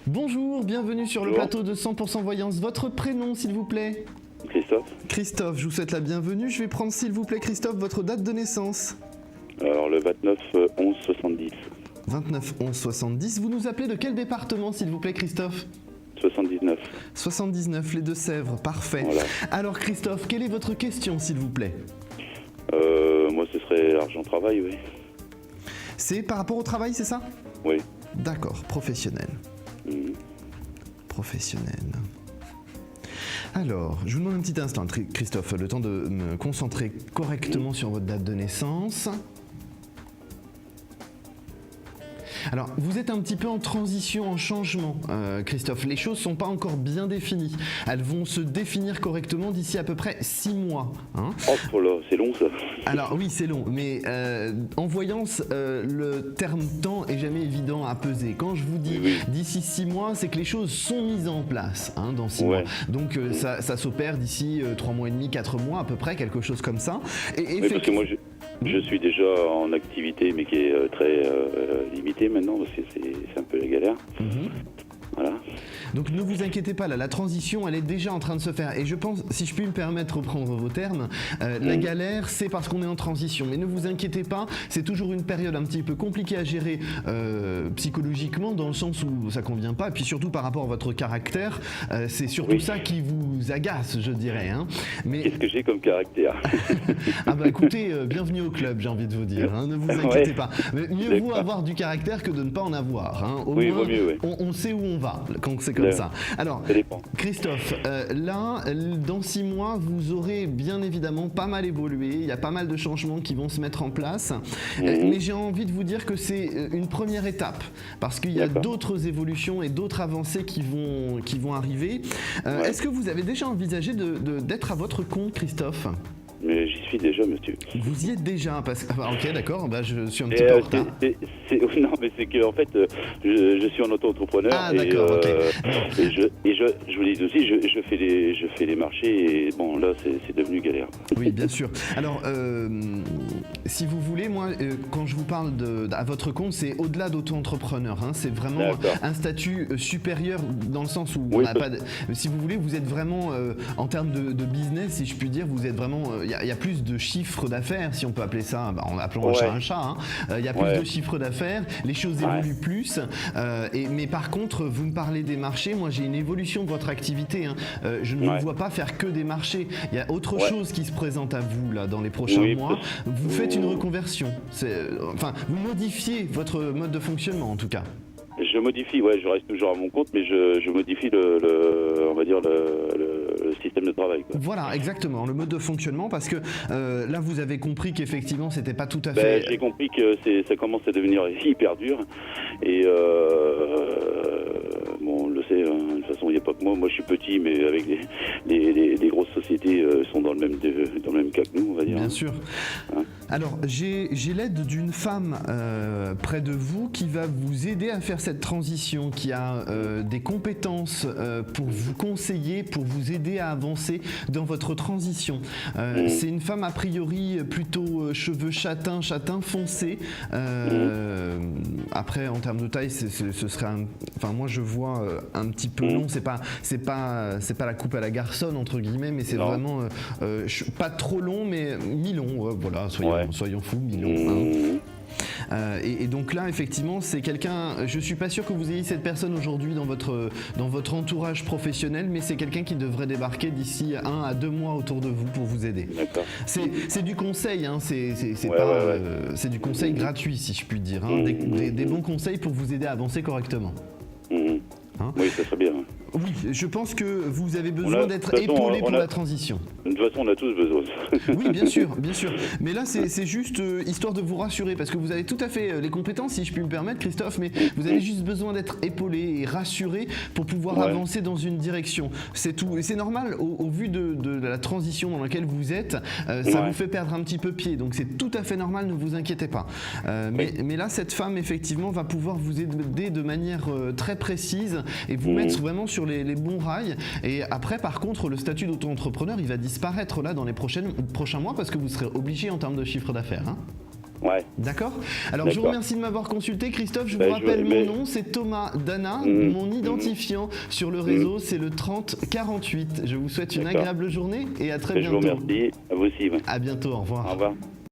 Bonjour, bienvenue sur le Bonjour. plateau de 100% Voyance. Votre prénom, s'il vous plaît? Christophe. Christophe, je vous souhaite la bienvenue. Je vais prendre, s'il vous plaît, Christophe, votre date de naissance. Alors le 29 11 70. 29 11 70. Vous nous appelez de quel département, s'il vous plaît, Christophe? 79. 79, les Deux-Sèvres, parfait. Voilà. Alors, Christophe, quelle est votre question, s'il vous plaît? Moi ce serait l'argent travail, oui. C'est par rapport au travail, c'est ça? Oui. D'accord, professionnel. Mhm. Professionnel. Alors, je vous demande un petit instant, Christophe, le temps de me concentrer correctement sur votre date de naissance. Alors, vous êtes un petit peu en transition, en changement, Christophe. Les choses ne sont pas encore bien définies. Elles vont se définir correctement d'ici à peu près 6 mois. Hein. Oh là, c'est long ça. Alors oui, c'est long, mais en voyance, le terme temps est jamais évident à peser. Quand je vous dis d'ici 6 mois, c'est que les choses sont mises en place dans 6 mois. Donc ça s'opère d'ici 3 mois et demi, 4 mois à peu près, quelque chose comme ça. Oui, parce que moi je suis déjà en activité, mais qui est très limitée maintenant, parce que c'est un peu la galère. Voilà. Donc ne vous inquiétez pas, là, la transition, elle est déjà en train de se faire. Et je pense, si je puis me permettre de reprendre vos termes, la galère, c'est parce qu'on est en transition. Mais ne vous inquiétez pas, c'est toujours une période un petit peu compliquée à gérer psychologiquement, dans le sens où ça convient pas. Et puis surtout par rapport à votre caractère, c'est surtout ça qui vous agace, je dirais. Hein. Mais... Qu'est-ce que j'ai comme caractère? Ah bah écoutez, bienvenue au club, j'ai envie de vous dire. Hein, ne vous inquiétez pas. Mais mieux vaut avoir du caractère que de ne pas en avoir. Hein. Au moins, vaut mieux, on sait où on va quand c'est comme ça. Alors, ça dépend. Christophe, là, dans 6 mois, vous aurez bien évidemment pas mal évolué. Il y a pas mal de changements qui vont se mettre en place. Mais j'ai envie de vous dire que c'est une première étape parce qu'il y a d'autres évolutions et d'autres avancées qui vont arriver. Est-ce que vous avez déjà envisagé d'être à votre compte, Christophe ? Mais j'y suis déjà, monsieur. Vous y êtes déjà, parce que... Ah, ok, d'accord, bah, je suis un petit peu en retard. Non, mais c'est que en fait, je suis un auto-entrepreneur. Ah, d'accord, ok. Et je vous dis aussi, je fais les marchés, et bon, là, c'est devenu galère. Oui, bien sûr. Alors, si vous voulez, moi, quand je vous parle à votre compte, c'est au-delà d'auto-entrepreneur. Hein, c'est vraiment un statut supérieur dans le sens où on n'a pas... Si vous voulez, vous êtes vraiment, en termes de business, si je puis dire, vous êtes vraiment... Il y a plus de chiffre d'affaires, si on peut appeler ça, en appelant un chat. Hein. Il y a plus de chiffre d'affaires, les choses évoluent plus. Mais par contre, vous me parlez des marchés. Moi, j'ai une évolution de votre activité. Hein. Je ne vous vois pas faire que des marchés. Il y a autre chose qui se présente à vous là dans les prochains mois. Vous faites une reconversion. Enfin, vous modifiez votre mode de fonctionnement en tout cas. Je modifie, je reste toujours à mon compte, mais je modifie on va dire le système de travail. Quoi. Voilà, exactement, le mode de fonctionnement, parce que là, vous avez compris qu'effectivement, c'était pas tout à fait... J'ai compris que ça commence à devenir hyper dur, et bon, on le sait, hein, de toute façon, il n'y a pas que moi. Moi, je suis petit, mais avec les grosses sociétés sont dans le même cas que nous, on va dire. Bien sûr. Hein. Alors, j'ai l'aide d'une femme près de vous qui va vous aider à faire cette transition, qui a des compétences pour vous conseiller, pour vous aider à avancer dans votre transition. C'est une femme a priori plutôt cheveux châtain foncé. Après, en termes de taille, ce serait enfin, moi je vois un petit peu long. C'est pas la coupe à la garçonne entre guillemets, mais c'est vraiment pas trop long, mais mi-long. Voilà, soyons fous, mi-long. Hein. Et donc là, effectivement, c'est quelqu'un. Je suis pas sûr que vous ayez cette personne aujourd'hui dans votre entourage professionnel, mais c'est quelqu'un qui devrait débarquer d'ici 1 à 2 mois autour de vous pour vous aider. C'est du conseil, hein, c'est du conseil gratuit, si je puis dire, hein, des bons conseils pour vous aider à avancer correctement. Hein? Oui, ça serait bien. Oui, je pense que vous avez besoin d'être épaulé pour la transition. De toute façon, on a tous besoin. Oui, bien sûr, bien sûr. Mais là, c'est juste histoire de vous rassurer, parce que vous avez tout à fait les compétences, si je puis me permettre, Christophe, mais vous avez juste besoin d'être épaulé et rassuré pour pouvoir avancer dans une direction. C'est tout. Et c'est normal, au vu de la transition dans laquelle vous êtes, ça vous fait perdre un petit peu pied. Donc c'est tout à fait normal, ne vous inquiétez pas. Mais là, cette femme, effectivement, va pouvoir vous aider de manière très précise et vous mettre vraiment sur les bons rails. Et après, par contre, le statut d'auto-entrepreneur, il va disparaître là dans les prochains mois parce que vous serez obligé en termes de chiffre d'affaires. Hein. Ouais. D'accord. Alors je vous remercie de m'avoir consulté, Christophe. Je vous rappelle mon nom, c'est Thomas Dana. Mon identifiant sur le réseau, c'est le 3048. Je vous souhaite une agréable journée et à très bientôt. Je vous remercie. À vous aussi. À bientôt. Au revoir. Au revoir.